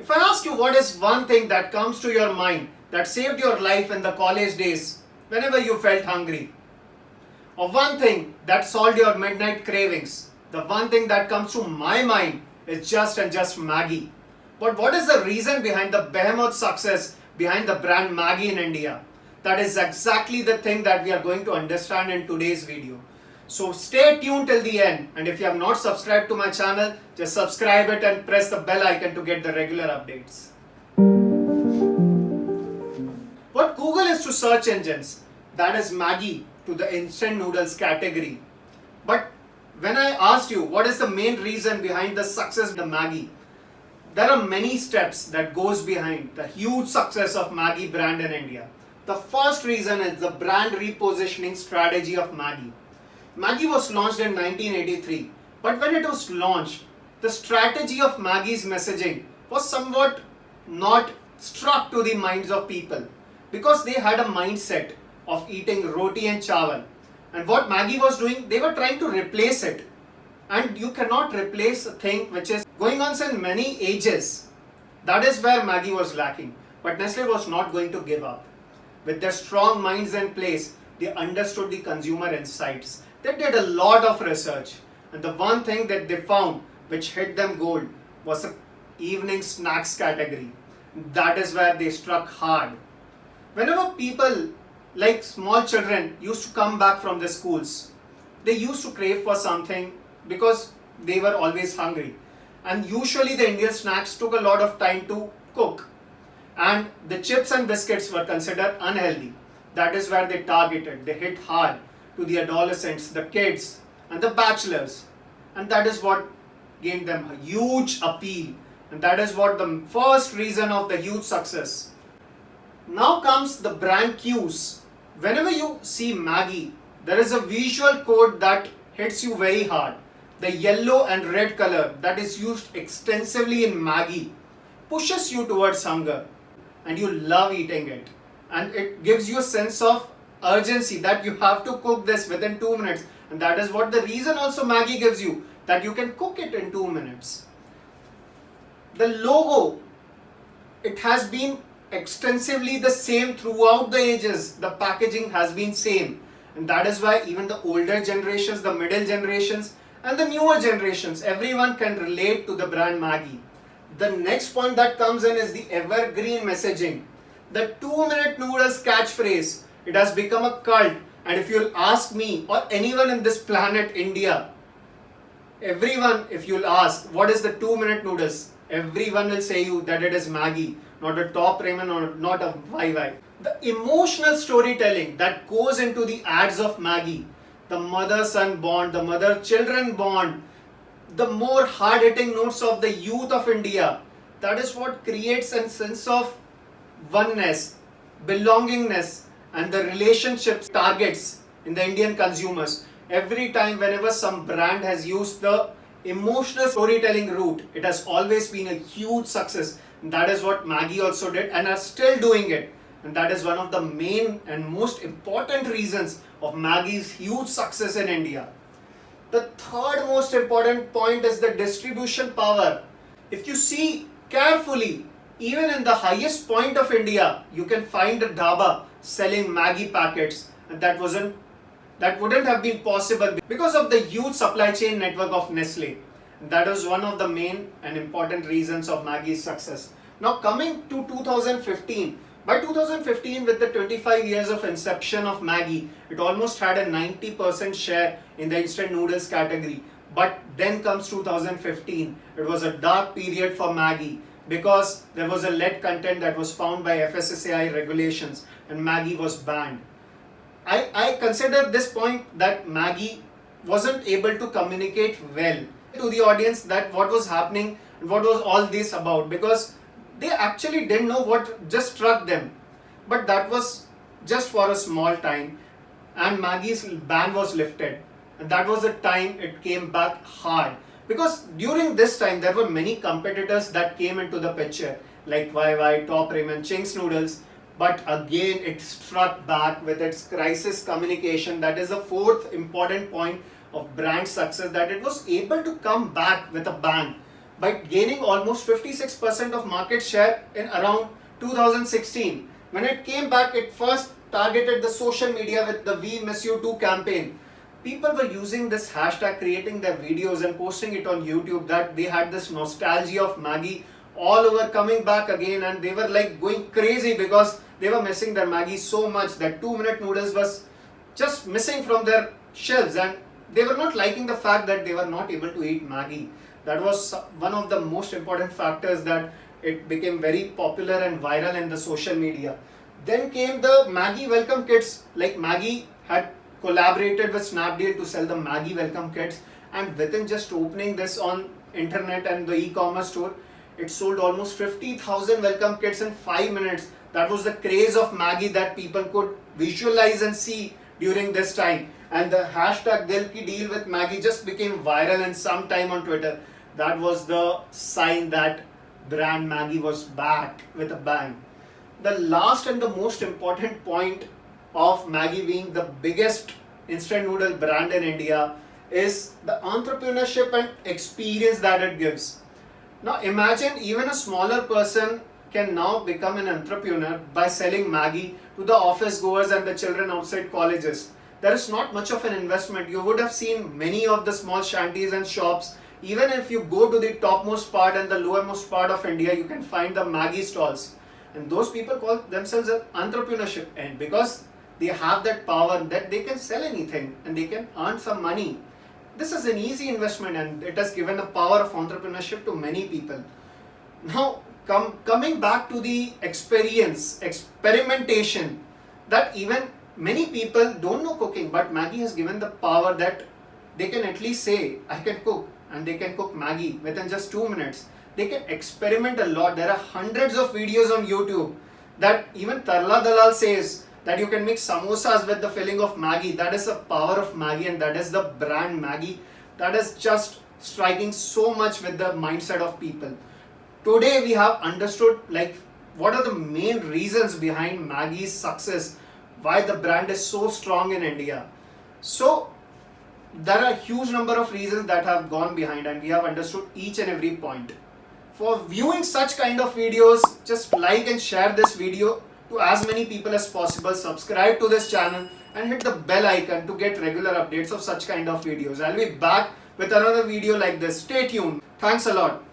If I ask you what is one thing that comes to your mind that saved your life in the college days whenever you felt hungry, or one thing that solved your midnight cravings, the one thing that comes to my mind is just Maggi. But what is the reason behind the behemoth success behind the brand Maggi in India? That is exactly the thing that we are going to understand in today's video. So stay tuned till the end, and if you have not subscribed to my channel, just subscribe it and press the bell icon to get the regular updates. What Google is to search engines, that is Maggi to the instant noodles category. But when I asked you what is the main reason behind the success of the Maggi, there are many steps that goes behind the huge success of Maggi brand in India. The first reason is the brand repositioning strategy of Maggi. Maggi was launched in 1983, but when it was launched, the strategy of Maggi's messaging was somewhat not struck to the minds of people because they had a mindset of eating roti and chawal. And what Maggi was doing, they were trying to replace it. And you cannot replace a thing which is going on since many ages. That is where Maggi was lacking. But Nestle was not going to give up. With their strong minds in place, they understood the consumer insights. They did a lot of research, and the one thing that they found which hit them gold was the evening snacks category. That is where they struck hard. Whenever people like small children used to come back from the schools, they used to crave for something because they were always hungry. And usually the Indian snacks took a lot of time to cook, and the chips and biscuits were considered unhealthy. That is where they targeted, they hit hard to the adolescents, the kids and the bachelors, and that is what gave them a huge appeal, and that is what the first reason of the huge success. Now comes the brand cues. Whenever you see Maggi, there is a visual code that hits you very hard. The yellow and red color that is used extensively in Maggi pushes you towards hunger and you love eating it, and it gives you a sense of urgency that you have to cook this within 2 minutes, and that is what the reason also Maggi gives you, that you can cook it in 2 minutes. The logo, it has been extensively the same throughout the ages. The packaging has been same, and that is why even the older generations, the middle generations and the newer generations, everyone can relate to the brand Maggi. The next point that comes in is the evergreen messaging. The 2-minute noodles catchphrase, it has become a cult, and if you'll ask me or anyone in this planet India, everyone, if you'll ask what is the 2-minute noodles, everyone will say you that it is Maggi, not a top ramen or not a YY. The emotional storytelling that goes into the ads of Maggi, the mother-son bond, the mother-children bond, the more hard-hitting notes of the youth of India, that is what creates a sense of oneness, belongingness, and the relationships targets in the Indian consumers. Every time whenever some brand has used the emotional storytelling route, it has always been a huge success. And that is what Maggi also did and are still doing it. And that is one of the main and most important reasons of Maggi's huge success in India. The third most important point is the distribution power. If you see carefully, even in the highest point of India, you can find a dhaba selling Maggi packets, and that wouldn't have been possible because of the huge supply chain network of Nestle. And that is one of the main and important reasons of Maggi's success. Now coming to 2015, by 2015, with the 25 years of inception of Maggi, it almost had a 90% share in the instant noodles category. But then comes 2015, it was a dark period for Maggi because there was a lead content that was found by FSSAI regulations and Maggi was banned. I consider this point that Maggi wasn't able to communicate well to the audience that what was happening and what was all this about, because they actually didn't know what just struck them. But that was just for a small time, and Maggi's ban was lifted, and that was the time it came back hard, because during this time there were many competitors that came into the picture like YY, Top Ramen, Ching's Noodles, but again it struck back with its crisis communication. That is the fourth important point of brand success, that it was able to come back with a bang by gaining almost 56% of market share in around 2016. When it came back, it first targeted the social media with the We Miss You Too campaign. People were using this hashtag, creating their videos and posting it on YouTube, that they had this nostalgia of Maggi all over coming back again, and they were like going crazy because they were missing their Maggi so much that 2-minute noodles was just missing from their shelves, and they were not liking the fact that they were not able to eat Maggi. That was one of the most important factors that it became very popular and viral in the social media. Then came the Maggi welcome kits. Like Maggi had collaborated with Snapdeal to sell the Maggi welcome kits, and within just opening this on internet and the e-commerce store, it sold almost 50,000 welcome kits in 5 minutes. That was the craze of Maggi that people could visualize and see during this time. And the hashtag Dil Ki Deal with Maggi just became viral in some time on Twitter. That was the sign that brand Maggi was back with a bang. The last and the most important point of Maggi being the biggest instant noodle brand in India is the entrepreneurship and experience that it gives. Now imagine even a smaller person can now become an entrepreneur by selling Maggi to the office goers and the children outside colleges. There is not much of an investment. You would have seen many of the small shanties and shops. Even if you go to the topmost part and the lowermost part of India, you can find the Maggi stalls. And those people call themselves an entrepreneurship, and because they have that power that they can sell anything and they can earn some money. This is an easy investment, and it has given the power of entrepreneurship to many people. Now, coming back to the experimentation, that even many people don't know cooking, but Maggi has given the power that they can at least say, I can cook, and they can cook Maggi within just 2 minutes. They can experiment a lot. There are hundreds of videos on YouTube that even Tarla Dalal says that you can make samosas with the filling of Maggi. That is the power of Maggi, and that is the brand Maggi that is just striking so much with the mindset of people. Today we have understood like what are the main reasons behind Maggi's success, why the brand is so strong in India. So there are a huge number of reasons that have gone behind, and we have understood each and every point. For viewing such kind of videos, just like and share this video to as many people as possible. Subscribe to this channel and hit the bell icon to get regular updates of such kind of videos. I'll be back with another video like this. Stay tuned. Thanks a lot.